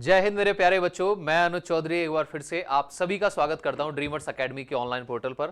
जय हिंद मेरे प्यारे बच्चों, मैं अनुज चौधरी एक बार फिर से आप सभी का स्वागत करता हूं ड्रीमर्स एकेडमी के ऑनलाइन पोर्टल पर।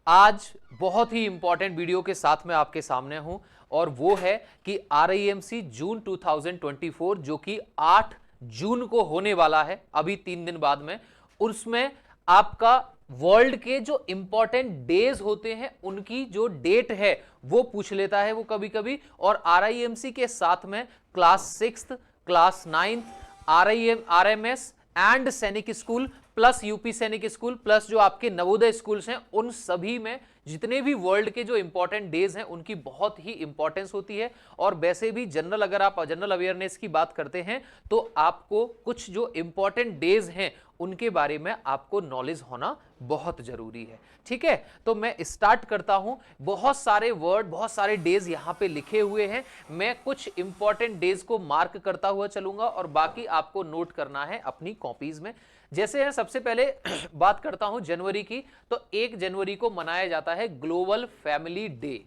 आज बहुत ही इंपॉर्टेंट वीडियो के साथ मैं आपके सामने हूं और वो है कि RIMC जून 2024 जो कि 8 जून को होने वाला है, अभी 3 दिन बाद में, उसमें आपका वर्ल्ड के जो इंपॉर्टेंट डेज होते हैं उनकी जो डेट है वो पूछ लेता है वो कभी कभी। और RIMC के साथ में class 6th, class 9th, RMS and सैनिक स्कूल प्लस यूपी सैनिक स्कूल प्लस जो आपके नवोदय स्कूल्स हैं, उन सभी में जितने भी वर्ल्ड के जो इंपॉर्टेंट डेज हैं उनकी बहुत ही इंपॉर्टेंस होती है। और वैसे भी जनरल, अगर आप जनरल अवेयरनेस की बात करते हैं तो आपको कुछ जो इंपॉर्टेंट डेज हैं उनके बारे में आपको नॉलेज होना बहुत जरूरी है। ठीक है, तो मैं स्टार्ट करता हूं। बहुत सारे वर्ड, बहुत सारे डेज यहां पे लिखे हुए हैं। मैं कुछ इंपॉर्टेंट डेज को मार्क करता हुआ चलूंगा और बाकी आपको नोट करना है अपनी कॉपीज में। जैसे है, सबसे पहले बात करता हूं जनवरी की, तो 1 जनवरी को मनाया जाता है ग्लोबल फैमिली डे।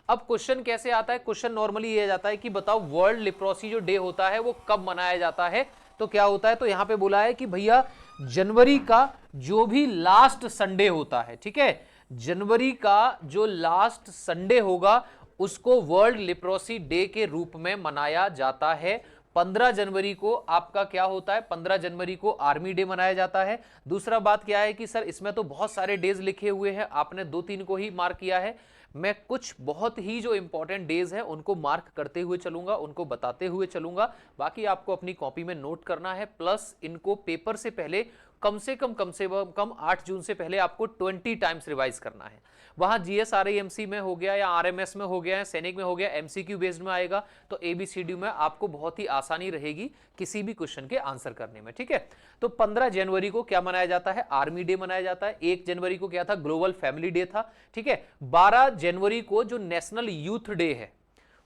अब क्वेश्चन कैसे आता है? क्वेश्चन नॉर्मली ये जाता है कि बताओ वर्ल्ड लेप्रोसी जो डे होता है वो कब मनाया जाता है। तो क्या होता है, तो यहां पे बोला है कि भैया जनवरी का जो भी लास्ट संडे होता है, ठीक है, जनवरी का जो लास्ट संडे होगा उसको वर्ल्ड लेप्रोसी डे के रूप में मनाया जाता है। 15 जनवरी को आपका क्या होता है, 15 जनवरी को आर्मी डे मनाया जाता है। दूसरा बात क्या है कि सर इसमें तो बहुत सारे डेज लिखे हुए हैं, आपने 2-3 को ही मार्क किया है। मैं कुछ बहुत ही जो इंपॉर्टेंट डेज हैं उनको मार्क करते हुए चलूंगा, उनको बताते हुए चलूंगा। बाकी आपको अपनी कॉपी में नोट करना है, प्लस इनको पेपर से पहले कम से कम 8 जून से पहले आपको 20 टाइम्स रिवाइज करना है। वहां GS RIMC में हो गया या RMS में हो गया या सैनिक में हो गया, MCQ बेस्ड में आएगा, तो ABCD में आपको बहुत ही आसानी रहेगी किसी भी क्वेश्चन के आंसर करने में। ठीक है, तो 15 जनवरी को क्या मनाया जाता है? आर्मी डे मनाया जाता है। 1 जनवरी को क्या था? ग्लोबल फैमिली डे था। ठीक है, 12 जनवरी को जो नेशनल यूथ डे है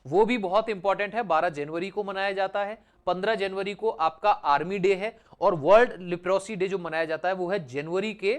वो भी बहुत इंपॉर्टेंट है, 12 जनवरी को मनाया जाता है। 15 जनवरी को आपका आर्मी डे है और वर्ल्ड लेप्रोसी डे जो मनाया जाता है वो है जनवरी के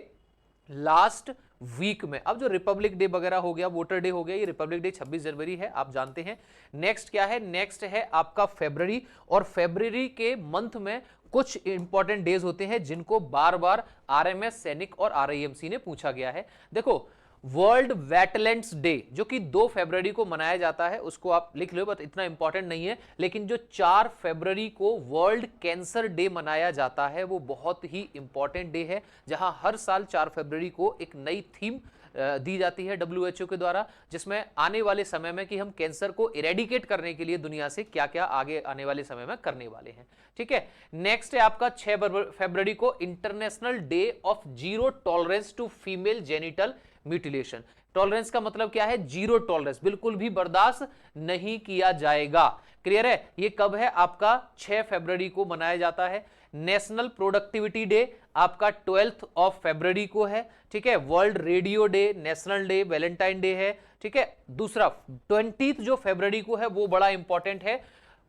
लास्ट वीक में। अब जो रिपब्लिक डे वगैरह हो गया, वोटर डे हो गया, ये रिपब्लिक डे 26 जनवरी है, आप जानते हैं। नेक्स्ट क्या है? नेक्स्ट है आपका फेब्रुअरी, और फेब्रुअरी के मंथ में कुछ इंपॉर्टेंट डेज होते हैं जिनको बार बार RMS, सैनिक और RIMC ने पूछा गया है। देखो, वर्ल्ड वेटलैंड्स डे जो कि 2 फरवरी को मनाया जाता है, उसको आप लिख लो, बट इतना इंपॉर्टेंट नहीं है। लेकिन जो 4 फरवरी को वर्ल्ड कैंसर डे मनाया जाता है वो बहुत ही इंपॉर्टेंट डे है, जहां हर साल 4 फरवरी को एक नई थीम दी जाती है WHO के द्वारा, जिसमें आने वाले समय में कि हम कैंसर को इरेडिकेट करने के लिए दुनिया से क्या क्या आगे आने वाले समय में करने वाले हैं। ठीक है, नेक्स्ट है आपका 6 फरवरी को international day of zero tolerance to female genital mutilation. Tolerance का मतलब क्या है? जीरो टॉलरेंस, बिल्कुल भी बर्दाश्त नहीं किया जाएगा। क्लियर है? ये कब है? आपका 6 फरवरी को मनाया जाता है। नेशनल प्रोडक्टिविटी डे आपका 12 फरवरी को है। ठीक है, world radio day, national day, Valentine day है। ठीक है, दूसरा 20 जो फरवरी को है वो बड़ा इंपॉर्टेंट है,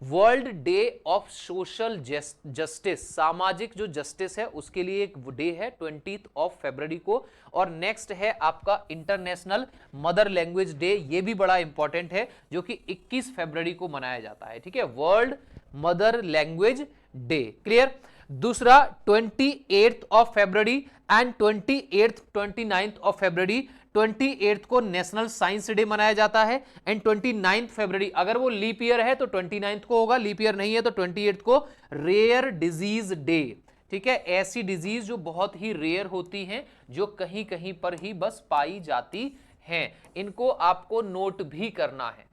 world day of social justice, सामाजिक जो जस्टिस है उसके लिए एक डे है 20 फरवरी को। और नेक्स्ट है आपका इंटरनेशनल मदर लैंग्वेज डे, ये भी बड़ा इंपॉर्टेंट है, जो कि 21 फरवरी को मनाया जाता है। ठीक है, world mother language day. Clear? दूसरा 28 फरवरी एंड 29 फरवरी। 28 को नेशनल साइंस डे मनाया जाता है एंड 29 फरवरी, अगर वो लीप ईयर है तो 29 को होगा, लीप ईयर नहीं है तो 28 को रेयर डिजीज डे। ठीक है, ऐसी डिजीज जो बहुत ही रेयर होती हैं, जो कहीं कहीं पर ही बस पाई जाती हैं, इनको आपको नोट भी करना है।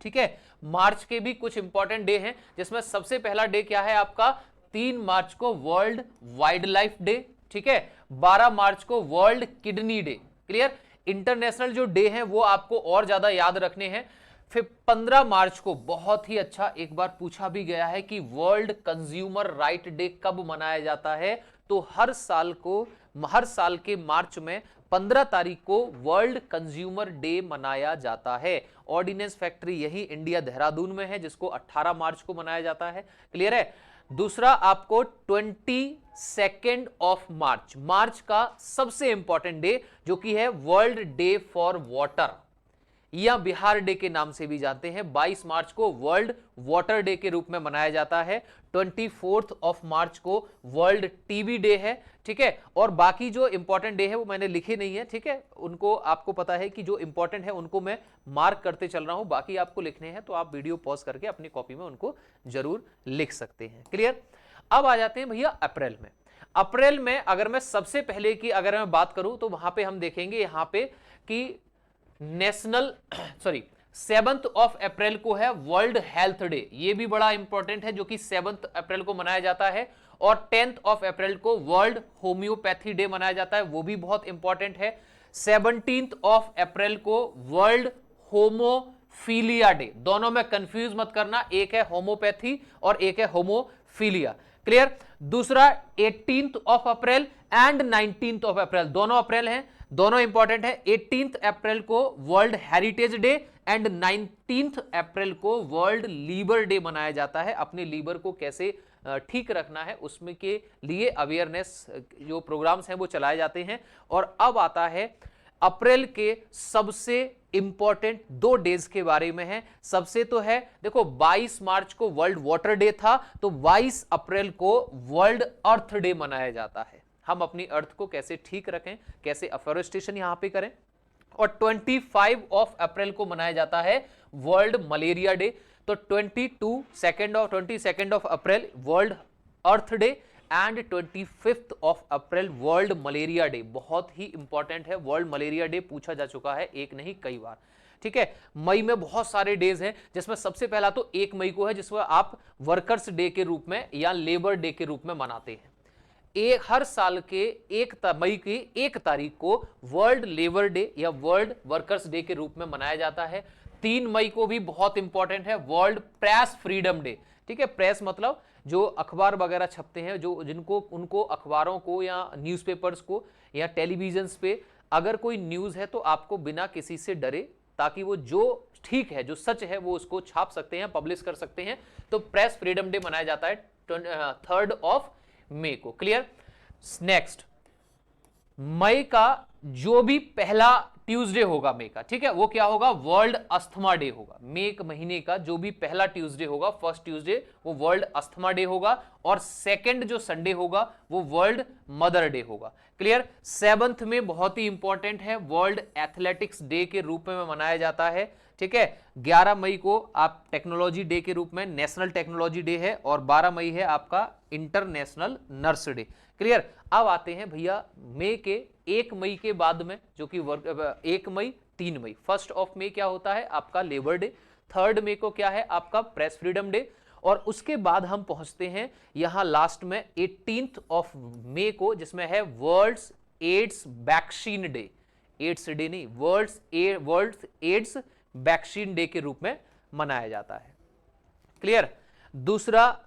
ठीक है, मार्च के भी कुछ इंपॉर्टेंट डे हैं, जिसमें सबसे पहला डे क्या है आपका? 3 मार्च को वर्ल्ड वाइल्ड लाइफ डे। ठीक है, 12 मार्च को world kidney day. Clear? International जो डे हैं वो आपको और ज्यादा याद रखने हैं। फिर 15 मार्च को बहुत ही अच्छा एक बार पूछा भी गया है कि वर्ल्ड कंज्यूमर राइट डे कब मनाया जाता है, तो हर साल के मार्च में 15 तारीख को वर्ल्ड कंज्यूमर डे मनाया जाता है। ऑर्डिनेंस फैक्ट्री यही इंडिया देहरादून में है, जिसको 18 मार्च को मनाया जाता है। क्लियर है? दूसरा आपको 22 मार्च, मार्च का सबसे इंपॉर्टेंट डे जो कि है वर्ल्ड डे फॉर वाटर। या बिहार डे के नाम से भी जानते हैं। 22 मार्च को वर्ल्ड वाटर डे के रूप में मनाया जाता है। 24 ऑफ मार्च को वर्ल्ड टीबी डे है, ठीक है। और बाकी जो इंपॉर्टेंट डे है वो मैंने लिखे नहीं है, ठीक है, उनको आपको पता है कि जो इंपॉर्टेंट है उनको मैं मार्क करते चल रहा हूं, बाकी आपको लिखने हैं तो आप वीडियो पॉज करके अपनी कॉपी में उनको जरूर लिख सकते हैं। क्लियर। अब आ जाते हैं भैया अप्रैल में। अप्रैल में अगर मैं सबसे पहले की अगर मैं बात करूं तो वहां पे हम देखेंगे यहां पे कि नेशनल 7 अप्रैल को है वर्ल्ड हेल्थ डे, ये भी बड़ा इंपॉर्टेंट है, जो कि 7 अप्रैल को मनाया जाता है। और 10 अप्रैल को वर्ल्ड होम्योपैथी डे मनाया जाता है, वो भी बहुत इंपॉर्टेंट है। 17 अप्रैल को वर्ल्ड होमोफीलिया डे, दोनों में कंफ्यूज मत करना, एक है होम्योपैथी और एक है होमोफीलिया। क्लियर। दूसरा 18 अप्रैल एंड 19 अप्रैल, दोनों अप्रैल हैं, दोनों इंपॉर्टेंट है। 18 अप्रैल को वर्ल्ड हेरिटेज डे एंड 19 अप्रैल को वर्ल्ड लीवर डे मनाया जाता है। अपने लीवर को कैसे ठीक रखना है उसमें के लिए अवेयरनेस जो प्रोग्राम्स हैं वो चलाए जाते हैं। और अब आता है अप्रैल के सबसे इंपॉर्टेंट 2 डेज के बारे में है। सबसे तो है देखो 22 मार्च को वर्ल्ड वाटर डे था, तो 22 अप्रैल को वर्ल्ड अर्थ डे मनाया जाता है। हम अपनी अर्थ को कैसे ठीक रखें, कैसे अफॉरेस्टेशन यहां पे करें। और 25 अप्रैल को मनाया जाता है वर्ल्ड मलेरिया डे। तो 22 अप्रैल world earth day and 25 April world malaria day, बहुत ही इंपॉर्टेंट है। वर्ल्ड मलेरिया डे पूछा जा चुका है, एक नहीं कई बार, ठीक है। मई में बहुत सारे डेज हैं, जिसमें सबसे पहला तो 1 मई को है, जिसमें आप वर्कर्स डे के रूप में या लेबर डे के रूप में मनाते हैं। हर साल के 1 मई की 1 तारीख को वर्ल्ड लेबर डे या वर्ल्ड वर्कर्स डे के रूप में मनाया जाता है। 3 मई को भी बहुत इंपॉर्टेंट है, वर्ल्ड प्रेस फ्रीडम डे, ठीक है। प्रेस मतलब जो अखबार वगैरह छपते हैं, जो जिनको उनको अखबारों को या न्यूज़पेपर्स को या टेलीविजन पे अगर कोई न्यूज़ है तो आपको बिना किसी से डरे, ताकि वो जो ठीक है, जो सच है, वो उसको छाप सकते हैं, पब्लिश कर सकते हैं। तो प्रेस फ्रीडम डे मनाया जाता है 3 मई को। क्लियर। नेक्स्ट, मई का जो भी पहला ट्यूसडे होगा मई का, ठीक है, वो क्या होगा, वर्ल्ड अस्थमा डे होगा। मई के महीने का जो भी पहला ट्यूसडे होगा, फर्स्ट ट्यूसडे, वो वर्ल्ड अस्थमा डे होगा। और सेकंड जो संडे होगा वो वर्ल्ड मदर डे होगा। क्लियर। 7th में बहुत ही इंपॉर्टेंट है, वर्ल्ड एथलेटिक्स डे के रूप में मनाया जाता है, ठीक है। 11 मई को आप टेक्नोलॉजी डे के रूप में नेशनल टेक्नोलॉजी डे है, और 12 मई है आपका इंटरनेशनल नर्स डे। क्लियर। अब आते हैं भैया मई के 1 मई के बाद में, जो कि 1 मई 3 मई, 1 मई क्या होता है आपका लेबर डे, 3 मई को क्या है आपका प्रेस फ्रीडम डे। और उसके बाद हम पहुंचते हैं यहां लास्ट में 18 मई को, जिसमें है worlds AIDS vaccine day. AIDS day नहीं, वर्ल्ड एड्स वैक्सीन डे के रूप में मनाया जाता है। क्लियर। दूसरा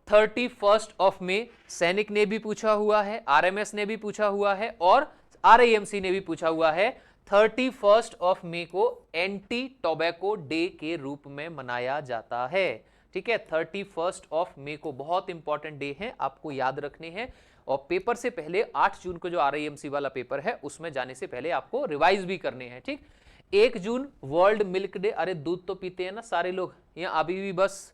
31 मई सैनिक ने भी पूछा हुआ है, आरएमएस ने भी पूछा हुआ है, और आरआईएमसी ने भी पूछा हुआ है। 31 मई को एंटी टोबैको डे के रूप में मनाया जाता है, ठीक है। 31 मई को बहुत इंपॉर्टेंट डे है, आपको याद रखने हैं। और पेपर से पहले 8 जून को जो आरआईएमसी वाला पेपर है उसमें जाने से पहले आपको रिवाइज भी करने हैं, ठीक। 1 जून वर्ल्ड मिल्क डे, अरे दूध तो पीते हैं ना सारे लोग, यहाँ अभी भी बस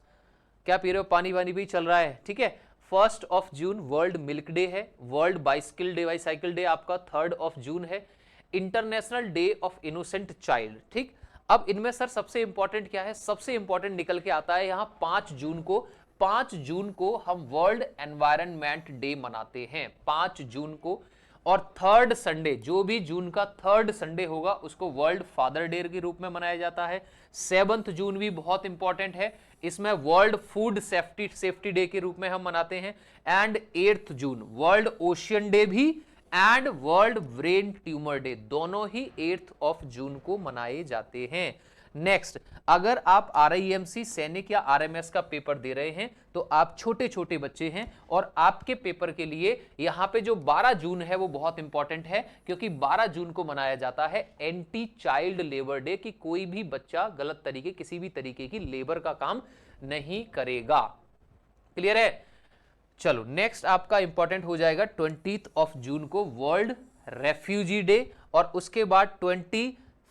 क्या पी रहे हो, पानी वानी भी चल रहा है, ठीक है। 1 जून वर्ल्ड मिल्क डे है। वर्ल्ड बाइसाइकिल डे आपका 3 जून है। International day of innocent child, ठीक। अब इनमें सर सबसे इंपॉर्टेंट क्या है, सबसे इंपॉर्टेंट निकल के आता है यहां 5 जून को हम वर्ल्ड एनवायरनमेंट डे मनाते हैं, 5 जून को। और 3rd संडे, जो भी जून का 3rd संडे होगा उसको वर्ल्ड फादर डे के रूप में मनाया जाता है। 7 जून भी बहुत इंपॉर्टेंट है, इसमें वर्ल्ड फूड सेफ्टी डे के रूप में हम मनाते हैं। And 8 June world ocean day भी and world brain tumour day, दोनों ही 8 जून को मनाए जाते हैं। नेक्स्ट, अगर आप आरआईएमसी सैनिक या आरएमएस का पेपर दे रहे हैं तो आप छोटे छोटे बच्चे हैं, और आपके पेपर के लिए यहां पे जो 12 जून है वो बहुत इंपॉर्टेंट है, क्योंकि 12 जून को मनाया जाता है एंटी चाइल्ड लेबर डे, कि कोई भी बच्चा गलत तरीके किसी भी तरीके की लेबर का काम नहीं करेगा। क्लियर है। चलो नेक्स्ट आपका इंपॉर्टेंट हो जाएगा 20 जून को वर्ल्ड रेफ्यूजी डे, और उसके बाद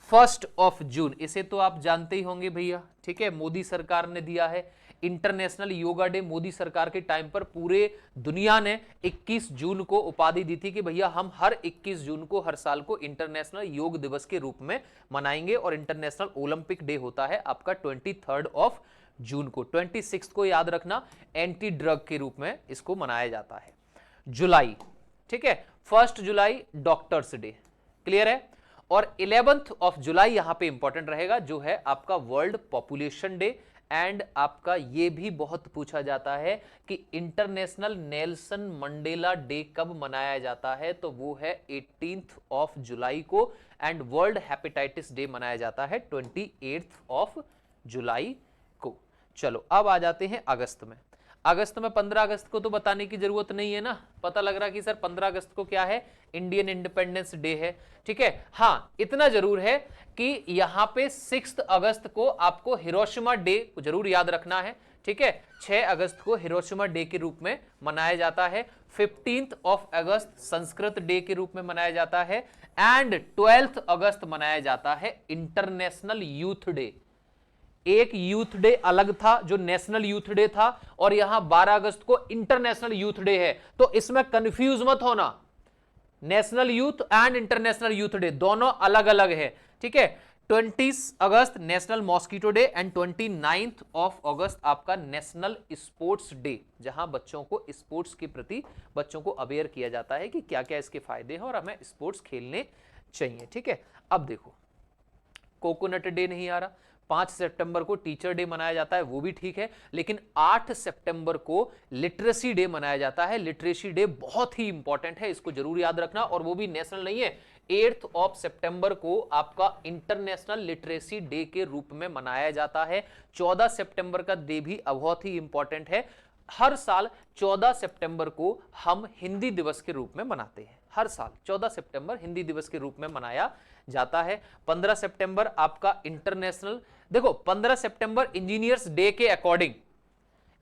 1 जून, इसे तो आप जानते ही होंगे भैया, ठीक है, मोदी सरकार ने दिया है। इंटरनेशनल योगा डे मोदी सरकार के टाइम पर पूरे दुनिया ने 21 जून को उपाधि दी थी कि भैया हम हर 21 जून को हर साल को इंटरनेशनल योग दिवस के रूप में मनाएंगे। और इंटरनेशनल ओलंपिक डे होता है आपका 23 जून को। 26 को याद रखना, एंटी ड्रग के रूप में इसको मनाया जाता है। जुलाई, ठीक है, 1 जुलाई डॉक्टर्स डे, क्लियर है। और 11 जुलाई यहां पे इंपॉर्टेंट रहेगा, जो है आपका वर्ल्ड पॉपुलेशन डे। एंड आपका ये भी बहुत पूछा जाता है कि इंटरनेशनल नेल्सन मंडेला डे कब मनाया जाता है, तो वो है 18 जुलाई को। एंड वर्ल्ड हेपेटाइटिस डे मनाया जाता है 28 जुलाई को। चलो अब आ जाते हैं अगस्त में। अगस्त में 15 अगस्त को तो बताने की जरूरत नहीं है ना, पता लग रहा कि सर 15 अगस्त को क्या है, इंडियन इंडिपेंडेंस डे है, ठीक है। हाँ, इतना जरूर है कि यहां पे 6 अगस्त को आपको हिरोशिमा डे को जरूर याद रखना है, ठीक है। 6 अगस्त को हिरोशिमा डे के रूप में मनाया जाता है। 15 अगस्त संस्कृत डे के रूप में मनाया जाता है। एंड 12 अगस्त मनाया जाता है इंटरनेशनल यूथ डे। एक यूथ डे अलग था जो नेशनल यूथ डे था, और यहां 12 अगस्त को इंटरनेशनल यूथ डे है, तो इसमें कंफ्यूज मत होना। National youth and international youth day दोनों अलग अलग है, ठीक है। 20 अगस्त नेशनल मॉस्किटो डे एंड 29 अगस्त आपका नेशनल स्पोर्ट्स डे, जहां बच्चों को स्पोर्ट्स के प्रति बच्चों को अवेयर किया जाता है कि क्या क्या इसके फायदे हैं और हमें स्पोर्ट्स खेलने चाहिए, ठीक है। अब देखो, कोकोनट डे नहीं आ रहा। 5 सितंबर को टीचर डे मनाया जाता है, वो भी ठीक है, लेकिन 8 सितंबर को लिटरेसी डे मनाया जाता है। लिटरेसी डे बहुत ही इंपॉर्टेंट है, इसको जरूर याद रखना, और वो भी नेशनल नहीं है। 8 सितंबर को आपका इंटरनेशनल लिटरेसी डे के रूप में मनाया जाता है। 14 सितंबर का डे भी बहुत ही इंपॉर्टेंट है। हर साल 14 सितंबर को हम हिंदी दिवस के रूप में मनाते हैं। हर साल 14 सितंबर हिंदी दिवस के रूप में मनाया जाता है। 15 सितंबर आपका इंटरनेशनल, देखो 15 सितंबर इंजीनियर्स डे के अकॉर्डिंग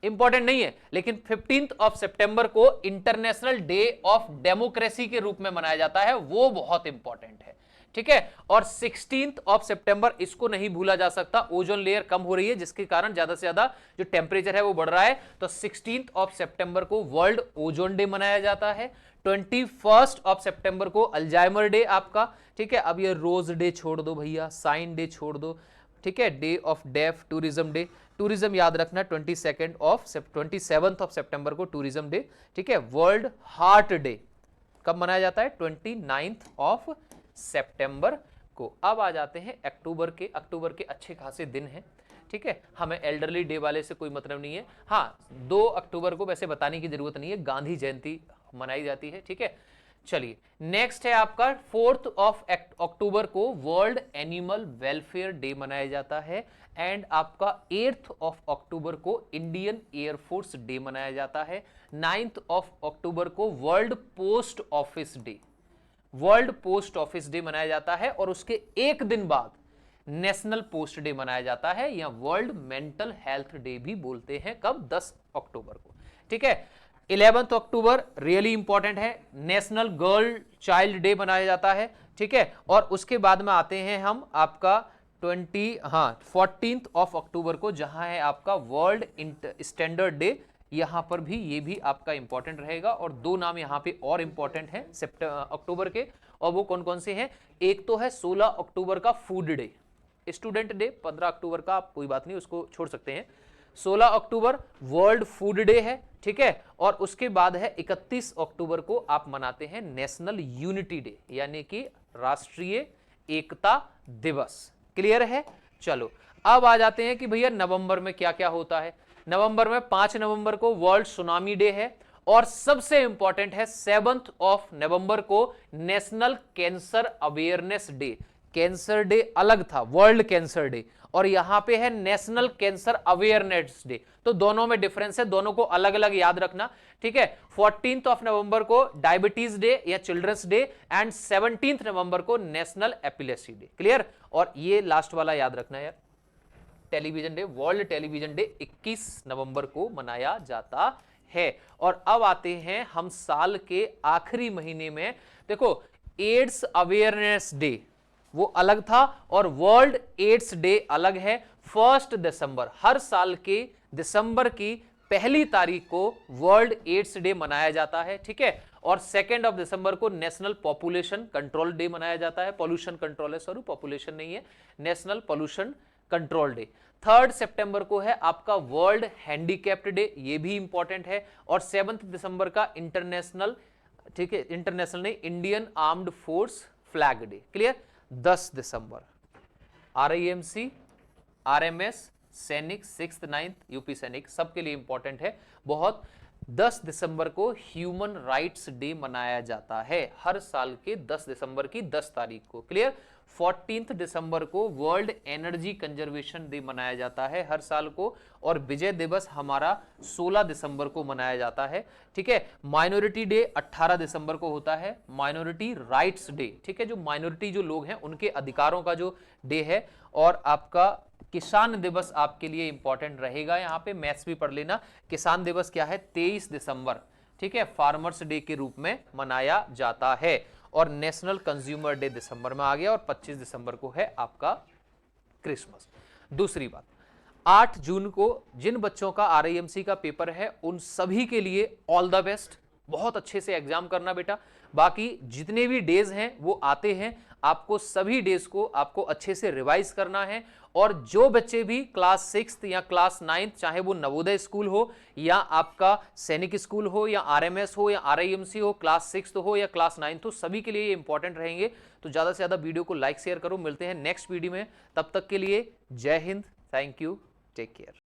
इंपॉर्टेंट नहीं है, लेकिन 15 सितंबर को इंटरनेशनल डे ऑफ डेमोक्रेसी के रूप में मनाया जाता है, वो बहुत इंपॉर्टेंट है, ठीक है। और 16 सितंबर, इसको नहीं भूला जा सकता, ओजोन लेयर कम हो रही है जिसके कारण ज्यादा से ज्यादा जो टेम्परेचर है वो बढ़ रहा है, तो 16 सितंबर को वर्ल्ड ओजोन डे मनाया जाता है। 21 सितंबर को अल्जाइमर डे आपका, ठीक है। अब ये रोज डे छोड़ दो भैया, साइन डे छोड़ दो, ठीक है। Day of deaf, tourism day, tourism याद रखना। 27 सितंबर को टूरिज्म डे, ठीक है। वर्ल्ड हार्ट डे कब मनाया जाता है, 29 सितंबर को। अब आ जाते हैं अक्टूबर के अच्छे खासे दिन हैं, ठीक है। हमें एल्डरली डे वाले से कोई मतलब नहीं है। हाँ, 2 अक्टूबर को वैसे बताने की जरूरत नहीं है, गांधी जयंती मनाई जाती है, ठीक है। चलिए नेक्स्ट है आपका 4 अक्टूबर को वर्ल्ड एनिमल वेलफेयर डे मनाया जाता है। एंड आपका 8 अक्टूबर को इंडियन एयरफोर्स डे मनाया जाता है। 9 अक्टूबर को world post office day, world post office day मनाया जाता है। और उसके एक दिन बाद नेशनल पोस्ट डे मनाया जाता है, या वर्ल्ड मेंटल हेल्थ डे भी बोलते हैं, कब, 10 अक्टूबर को, ठीक है। 11 अक्टूबर रियली इंपॉर्टेंट है, नेशनल गर्ल चाइल्ड डे मनाया जाता है, ठीक है। और उसके बाद में आते हैं हम आपका 14 अक्टूबर को, जहां है आपका वर्ल्ड स्टैंडर्ड डे, यहां पर भी ये भी आपका इंपॉर्टेंट रहेगा। और 2 नाम यहां पे और इंपॉर्टेंट है अक्टूबर के, और वो कौन कौन से हैं, एक तो है 16 अक्टूबर का फूड डे, स्टूडेंट डे 15 अक्टूबर का, आप कोई बात नहीं उसको छोड़ सकते हैं। 16 अक्टूबर वर्ल्ड फूड डे है, ठीक है। और उसके बाद है 31 अक्टूबर को आप मनाते हैं नेशनल यूनिटी डे, यानी कि राष्ट्रीय एकता दिवस, क्लियर है। चलो अब आ जाते हैं कि भैया नवंबर में क्या क्या होता है। नवंबर में 5 नवंबर को वर्ल्ड सुनामी डे है, और सबसे इंपॉर्टेंट है 7 नवंबर को national cancer awareness day. Cancer day अलग था, वर्ल्ड कैंसर डे, और यहां पे है नेशनल कैंसर अवेयरनेस डे, तो दोनों में डिफरेंस है, दोनों को अलग अलग याद रखना, ठीक है। 14 नवंबर को डायबिटीज डे या चिल्ड्रंस डे, एंड 17 नवंबर को नेशनल एपिलेसी डे, क्लियर। और ये लास्ट वाला याद रखना यार, television day, world television day 21 नवंबर को मनाया जाता है। और अब आते हैं हम साल के आखिरी महीने में, देखो एड्स अवेयरनेस डे, वो अलग था और वर्ल्ड एड्स डे अलग है। 1 दिसंबर, हर साल के दिसंबर की पहली तारीख को वर्ल्ड एड्स डे मनाया जाता है, ठीक है। और 2 दिसंबर को नेशनल पॉपुलेशन कंट्रोल डे मनाया जाता है। पॉल्यूशन कंट्रोल है, सॉरी पॉपुलेशन नहीं है, नेशनल पॉल्यूशन कंट्रोल डे। 3 सितंबर को है आपका वर्ल्ड हैंडीकैप्ड डे, ये भी इंपॉर्टेंट है। और 7 दिसंबर का इंटरनेशनल, ठीक है, इंटरनेशनल नहीं, Indian armed force flag day. Clear. 10 दिसंबर आरआईएमसी, आरएमएस, सैनिक, 6th 9th यूपी सैनिक, सबके लिए इंपॉर्टेंट है बहुत। 10 दिसंबर को ह्यूमन राइट्स डे मनाया जाता है, हर साल के 10 दिसंबर की 10 तारीख को। क्लियर। 14 दिसंबर को वर्ल्ड एनर्जी कंजर्वेशन डे मनाया जाता है हर साल को। और विजय दिवस हमारा 16 दिसंबर को मनाया जाता है, ठीक है। माइनॉरिटी डे 18 दिसंबर को होता है, माइनॉरिटी राइट्स डे, ठीक है, जो माइनॉरिटी जो लोग हैं उनके अधिकारों का जो डे है। और आपका किसान दिवस आपके लिए इंपॉर्टेंट रहेगा, यहां पे मैथ्स भी पढ़ लेना। किसान दिवस क्या है? 23 दिसंबर, ठीक है, फार्मर्स डे के रूप में मनाया जाता है। और नेशनल कंज्यूमर डे दिसंबर में आ गया। और 25 दिसंबर को है आपका क्रिसमस। दूसरी बात, 8 जून को जिन बच्चों का आरआईएमसी का पेपर है उन सभी के लिए ऑल द बेस्ट, बहुत अच्छे से एग्जाम करना बेटा। बाकी जितने भी डेज हैं वो आते हैं, आपको सभी डेज को आपको अच्छे से रिवाइज करना है। और जो बच्चे भी क्लास 6th या क्लास 9th, चाहे वो नवोदय स्कूल हो या आपका सैनिक स्कूल हो या आरएमएस हो या आरआईएमसी हो, क्लास 6th हो या क्लास 9th हो, सभी के लिए ये इंपॉर्टेंट रहेंगे। तो ज्यादा से ज्यादा वीडियो को लाइक शेयर करो। मिलते हैं नेक्स्ट वीडियो में, तब तक के लिए जय Hind, thank you, take care.